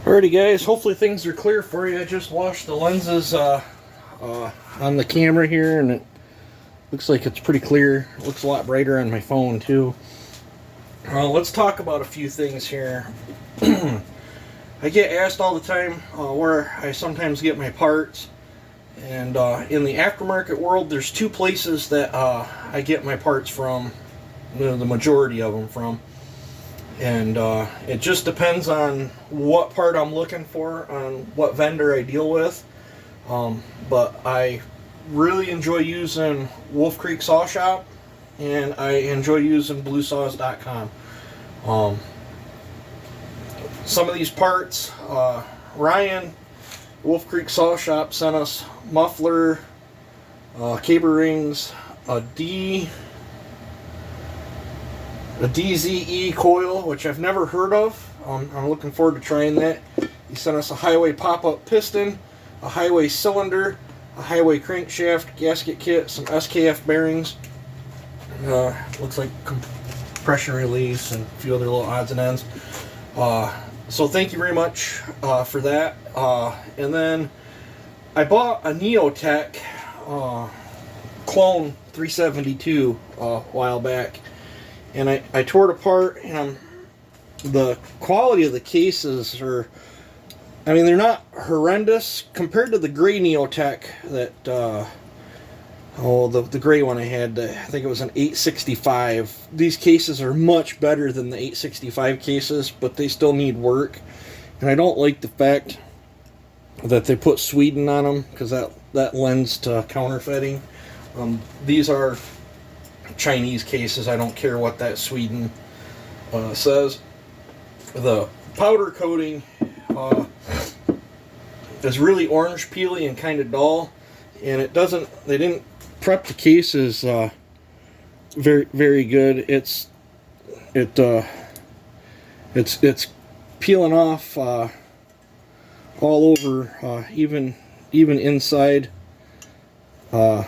Alrighty guys, hopefully things are clear for you. I just washed the lenses on the camera here and it looks like it's pretty clear. It looks a lot brighter on my phone too. Let's talk about a few things here. I get asked all the time where I sometimes get my parts, and in the aftermarket world there's two places that I get my parts from, the majority of them from. And it just depends on what part I'm looking for, on what vendor I deal with. But I really enjoy using Wolf Creek Saw Shop, and I enjoy using bluesaws.com. Some of these parts, Ryan, Wolf Creek Saw Shop, sent us muffler, cable rings, a DZE coil, which I've never heard of. I'm looking forward to trying that. He sent us a highway pop-up piston, a highway cylinder, a highway crankshaft, gasket kit, some SKF bearings. Looks like compression release and a few other little odds and ends. So thank you very much for that. And then I bought a Neotech clone 372 a while back. And I tore it apart, and the quality of the cases are, I mean, they're not horrendous compared to the gray Neotech that, the gray one I had, I think it was an 865. These cases are much better than the 865 cases, but they still need work. And I don't like the fact that they put Sweden on them, because that lends to counterfeiting. These are Chinese cases. I don't care what that Sweden says. The powder coating is really orange peely and kind of dull, and they didn't prep the cases very, very good. It's peeling off all over, even inside the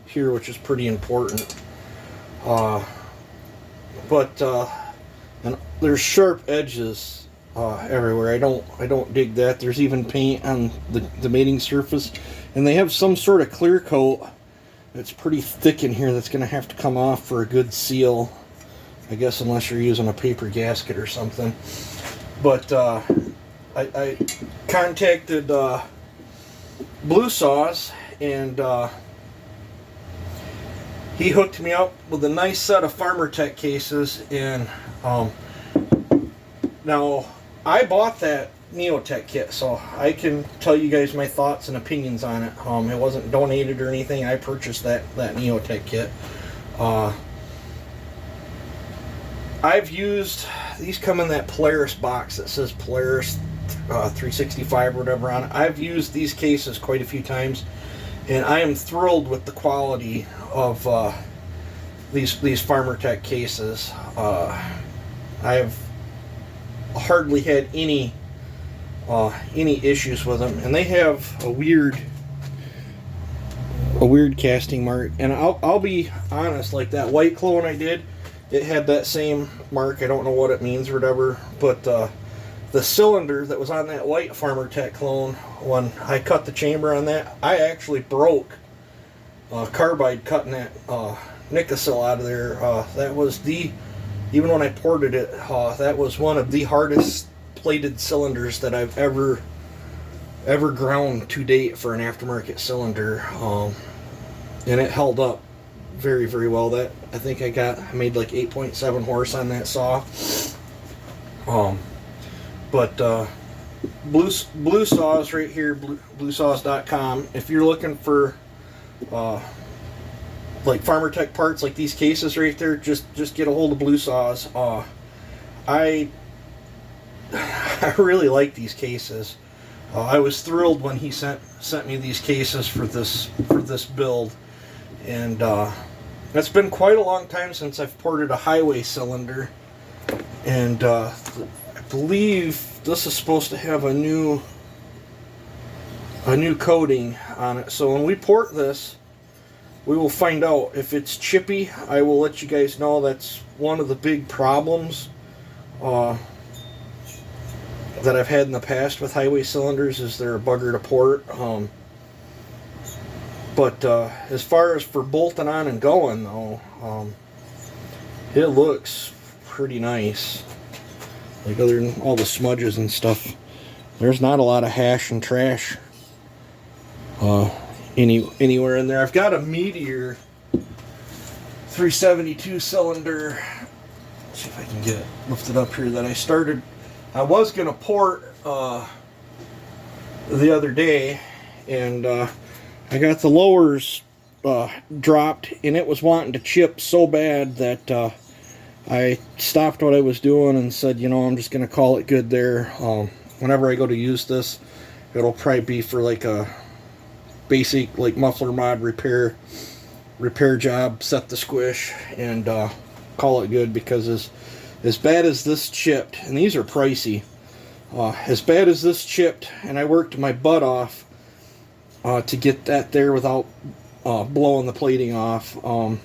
here, which is pretty important. But and there's sharp edges everywhere. I don't dig that. There's even paint on the mating surface, and they have some sort of clear coat that's pretty thick in here that's going to have to come off for a good seal, I guess, unless you're using a paper gasket or something. But I contacted Blue Saws, and he hooked me up with a nice set of FarmerTech cases. And now I bought that Neotech kit, so I can tell you guys my thoughts and opinions on it. It wasn't donated or anything. I purchased that Neotech kit. I've used, these come in that Polaris box that says Polaris 365 or whatever on it. I've used these cases quite a few times, and I am thrilled with the quality of these FarmerTech cases. I've hardly had any issues with them, and they have a weird casting mark. And I'll be honest, like that white clone I did, it had that same mark. I don't know what it means or whatever, but the cylinder that was on that white FarmerTech clone, when I cut the chamber on that, I actually broke carbide cutting that Nicosil out of there. That was even when I ported it, that was one of the hardest plated cylinders that I've ever ground to date for an aftermarket cylinder. And it held up very, very well. That I think I made like 8.7 horse on that saw. But Blue Saws right here, bluesaws.com. If you're looking for like FarmerTech parts, like these cases right there, just get a hold of Blue Saws. I really like these cases. I was thrilled when he sent me these cases for this build, and it's been quite a long time since I've ported a highway cylinder, and I believe this is supposed to have a new coating on it. So when we port this, we will find out. If it's chippy, I will let you guys know. That's one of the big problems that I've had in the past with highway cylinders is they're a bugger to port. But as far as for bolting on and going, though, it looks pretty nice. Like, other than all the smudges and stuff, there's not a lot of hash and trash anywhere in there. I've got a Meteor 372 cylinder. Let's see if I can get it lifted up here. That I was gonna port the other day, and I got the lowers dropped, and it was wanting to chip so bad that I stopped what I was doing and said, you know, I'm just gonna call it good there. Whenever I go to use this, it'll probably be for like a basic like muffler mod repair job, set the squish, and call it good, because as bad as this chipped, and these are pricey, as bad as this chipped, and I worked my butt off to get that there without blowing the plating off. I'm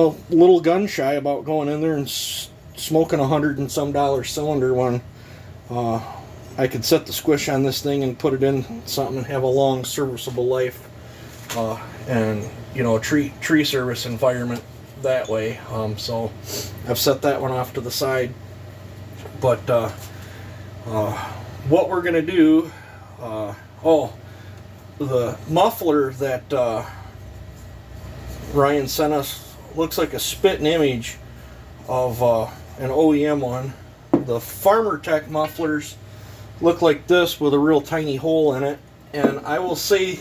a little gun shy about going in there and smoking $100 and some cylinder when I could set the squish on this thing and put it in something and have a long serviceable life, and you know, a tree service environment that way. So I've set that one off to the side. But what we're gonna do, the muffler that Ryan sent us looks like a spitting image of an OEM one. The Farmer Tech mufflers look like this with a real tiny hole in it, and I will say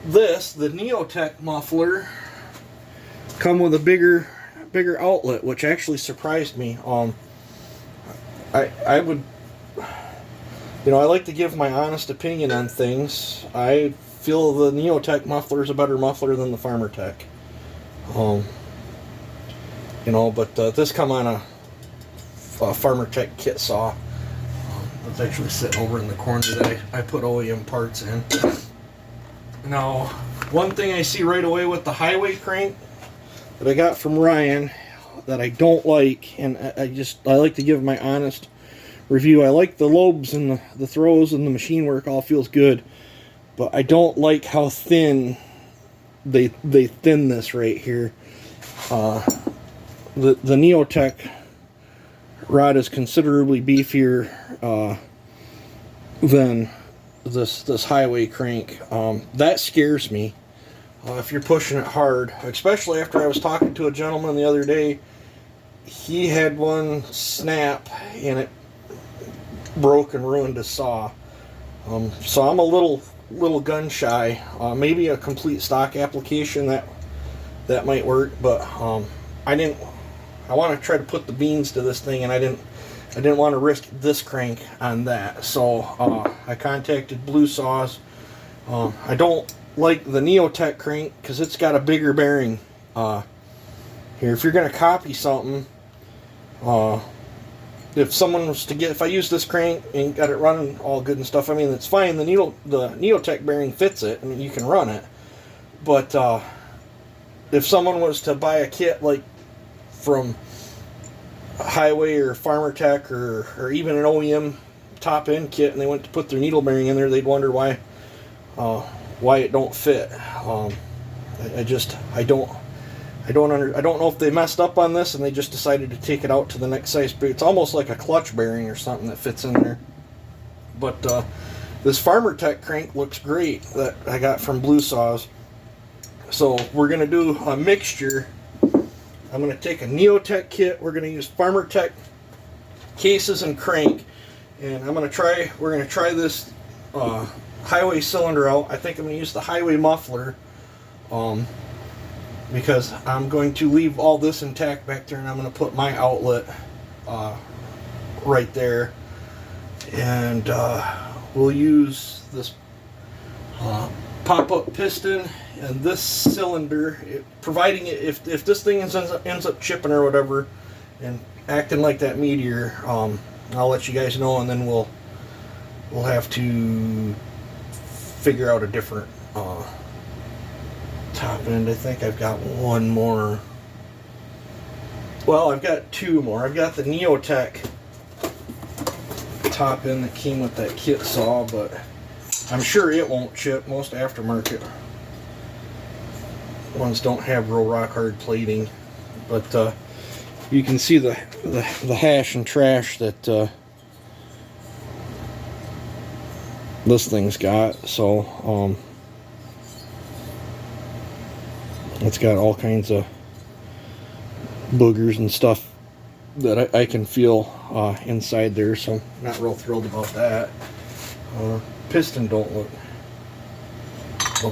this, the Neotech muffler come with a bigger outlet, which actually surprised me. I would, you know, I like to give my honest opinion on things. I feel the Neotech muffler is a better muffler than the Farmer Tech. You know, but this come on a Farmer Tech kit saw. It's actually sitting over in the corner that I put OEM parts in. Now, one thing I see right away with the highway crank that I got from Ryan that I don't like, and I like to give my honest review. I like the lobes and the throws and the machine work all feels good, but I don't like how thin they thin this right here. The Neotech rod is considerably beefier than this highway crank. That scares me if you're pushing it hard, especially after I was talking to a gentleman the other day. He had one snap and it broke and ruined his saw. So I'm a little gun shy. Maybe a complete stock application that might work, but I want to try to put the beans to this thing, and I didn't want to risk this crank on that. So I contacted Blue Saws. I don't like the Neotech crank because it's got a bigger bearing. Here, if you're going to copy something, if I use this crank and got it running all good and stuff, I mean, it's fine. The Neotech bearing fits it. I mean, you can run it. But if someone was to buy a kit like from Highway or Farmer Tech or even an OEM top end kit, and they went to put their needle bearing in there, they'd wonder why it don't fit. I don't know if they messed up on this and they just decided to take it out to the next size. But it's almost like a clutch bearing or something that fits in there. But this Farmer Tech crank looks great that I got from Blue Saws. So we're gonna do a mixture. I'm going to take a Neotech kit. We're going to use Farmer Tech cases and crank, and we're going to try this highway cylinder out. I think I'm going to use the highway muffler because I'm going to leave all this intact back there, and I'm going to put my outlet right there, and we'll use this pop-up piston and this cylinder, providing if this thing ends up chipping or whatever and acting like that Meteor, I'll let you guys know, and then we'll have to figure out a different top end. I think I've got one more. Well, I've got two more. I've got the Neotech top end that came with that kit saw, but I'm sure it won't chip. Most aftermarket ones don't have real rock hard plating, but you can see the hash and trash that this thing's got. So it's got all kinds of boogers and stuff that I can feel inside there, so I'm not real thrilled about that. Piston don't look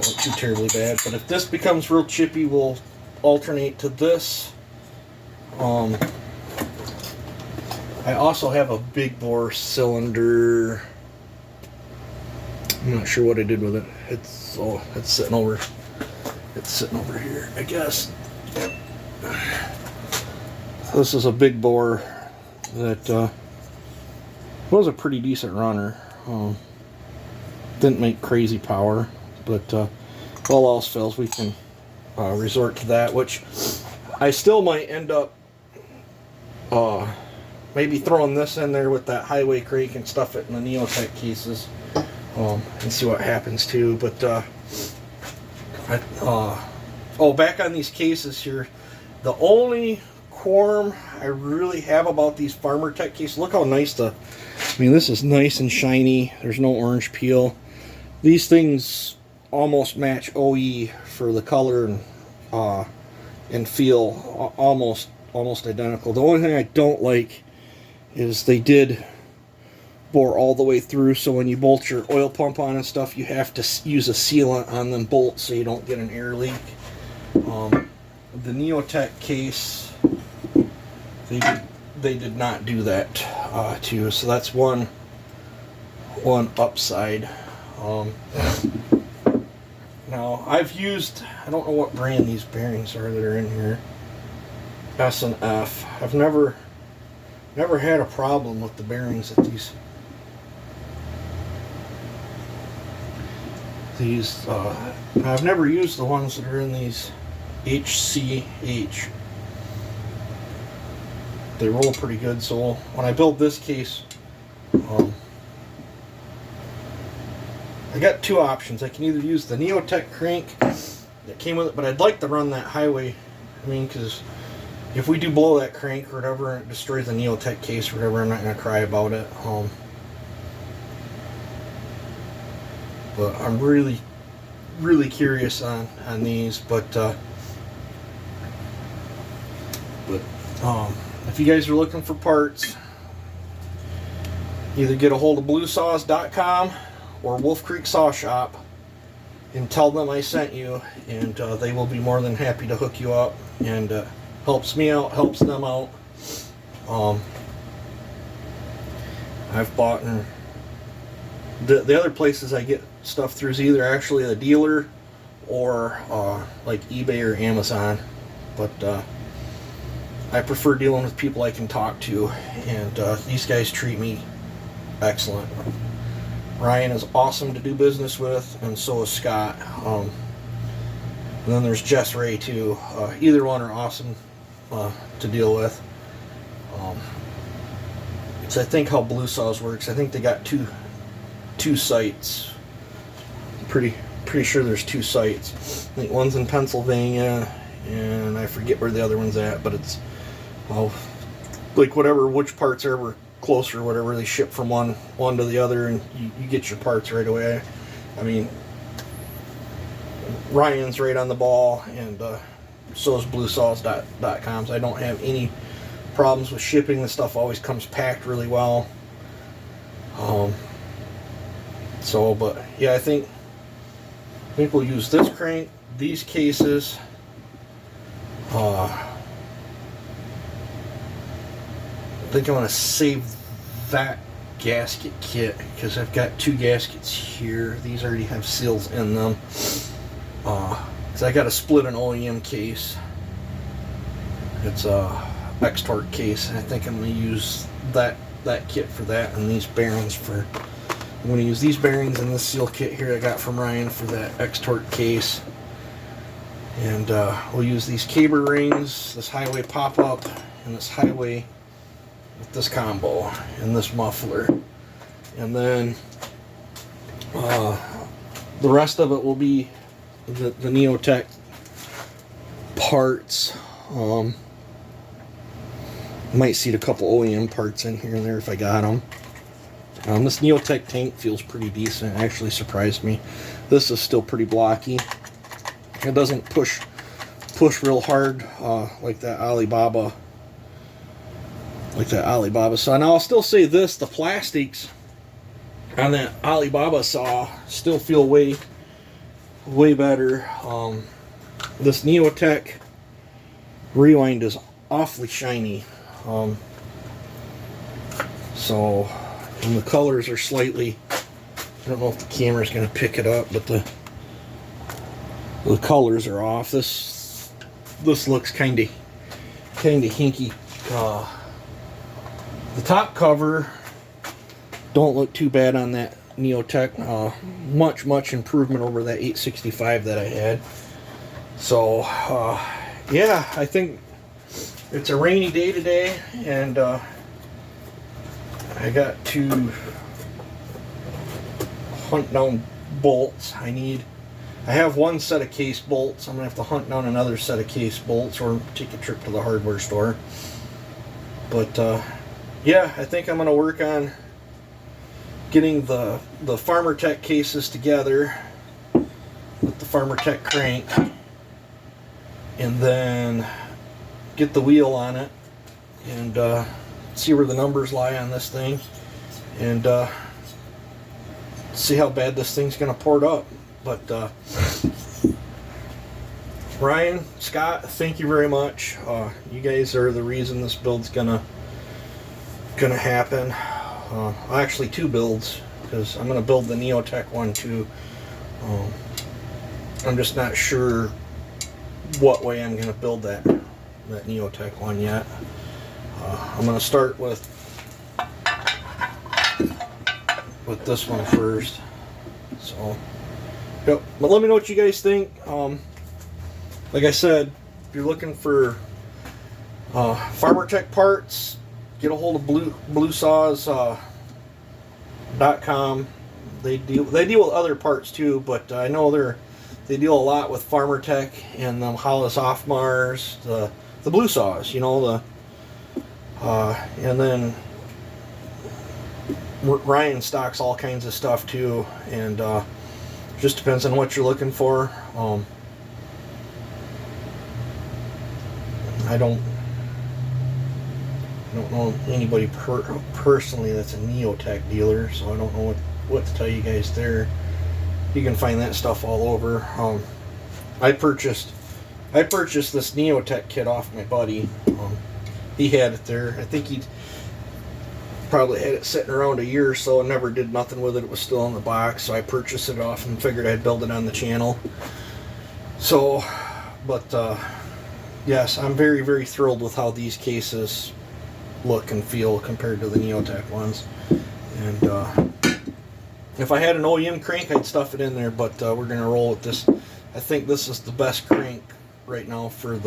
too terribly bad, but if this becomes real chippy, we'll alternate to this. I also have a big bore cylinder. I'm not sure what I did with it. It's sitting over here, I guess. This is a big bore that was a pretty decent runner. Didn't make crazy power, but all else fails, we can resort to that, which I still might end up maybe throwing this in there with that highway crank and stuff it in the Neotech cases, and see what happens too. But back on these cases here, the only qualm I really have about these Farmer Tech cases, look how nice this is nice and shiny. There's no orange peel. These things almost match OE for the color and feel almost identical. The only thing I don't like is they did bore all the way through, so when you bolt your oil pump on and stuff, you have to use a sealant on them bolts so you don't get an air leak. The Neotech case, they did not do that too, so that's one upside. Now I've used, I don't know what brand these bearings are that are in here, S&F. I've never had a problem with the bearings at these I've never used the ones that are in these HCH. They roll pretty good, so when I build this case, I got two options. I can either use the Neotech crank that came with it, but I'd like to run that highway. Because if we do blow that crank or whatever and it destroys the Neotech case or whatever, I'm not going to cry about it. But I'm really curious on these. But if you guys are looking for parts, either get a hold of bluesaws.com or Wolf Creek Saw Shop and tell them I sent you, and they will be more than happy to hook you up, and helps me out, helps them out. I've bought the other places I get stuff through is either actually a dealer or like eBay or Amazon, but I prefer dealing with people I can talk to, and these guys treat me excellent. Ryan is awesome to do business with, and so is Scott. And then there's Jess Ray too. Either one are awesome to deal with. So I think how Blue Saws works, I think they got two sites. Pretty sure there's two sites. I think one's in Pennsylvania, and I forget where the other one's at, but it's like which parts are ever closer, whatever, they ship from one to the other, and you get your parts right away. Ryan's right on the ball, and so is bluesaws.com, so I don't have any problems with shipping. The stuff always comes packed really well. But yeah, I think we'll use this crank, these cases. I think I'm going to save that gasket kit because I've got two gaskets here. These already have seals in them. Because I got to split an OEM case. It's a X-Torque case. I think I'm going to use that kit for that, and these bearings for. I'm going to use these bearings in this seal kit here I got from Ryan for that X-Torque case. And we'll use these caber rings, this highway pop-up, and this highway with this combo and this muffler. and then the rest of it will be the Neotech parts. Might see a couple OEM parts in here and there if I got them. This Neotech tank feels pretty decent. It actually surprised me. This is still pretty blocky. It doesn't push real hard like that Alibaba. So now I'll still say this: the plastics on that Alibaba saw still feel way better. This Neotech rewind is awfully shiny. So, and the colors are slightly, I don't know if the camera's going to pick it up, but the colors are off. This looks kind of hinky. The top cover don't look too bad on that Neotech. Much improvement over that 865 that I had. So, yeah, I think it's a rainy day today, and I got to hunt down bolts. I have one set of case bolts. I'm gonna have to hunt down another set of case bolts or take a trip to the hardware store. But yeah, I think I'm gonna work on getting the FarmerTech cases together with the FarmerTech crank, and then get the wheel on it and see where the numbers lie on this thing, and see how bad this thing's gonna port up. But Ryan, Scott, thank you very much. You guys are the reason this build's gonna happen. Actually, two builds, because I'm gonna build the Neotech one too. I'm just not sure what way I'm gonna build that Neotech one yet. I'm gonna start with this one first. So, yep. But let me know what you guys think. Like I said, if you're looking for FarmerTech parts, get a hold of bluesaws.com. They deal with other parts too, but I know they deal a lot with FarmerTech and Hollis Offmars, the blue saws, you know, and then Ryan stocks all kinds of stuff too, and just depends on what you're looking for. I don't know anybody personally that's a Neotech dealer, so I don't know what to tell you guys there. You can find that stuff all over. I purchased this Neotech kit off my buddy. He had it there. I think he probably had it sitting around a year or so and never did nothing with it. It was still in the box, so I purchased it off and figured I'd build it on the channel. So, but yes, I'm very thrilled with how these cases look and feel compared to the Neotech ones. And if I had an OEM crank, I'd stuff it in there, but we're going to roll with this. I think this is the best crank right now for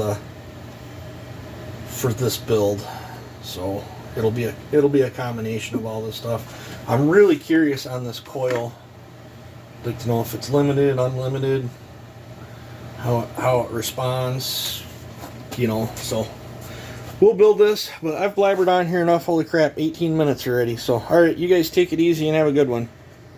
this build. So it'll be a combination of all this stuff. I'm really curious on this coil. I'd like to know if it's limited, unlimited, how it responds, you know. So we'll build this, but I've blabbered on here enough. Holy crap, 18 minutes already. So all right, you guys take it easy and have a good one.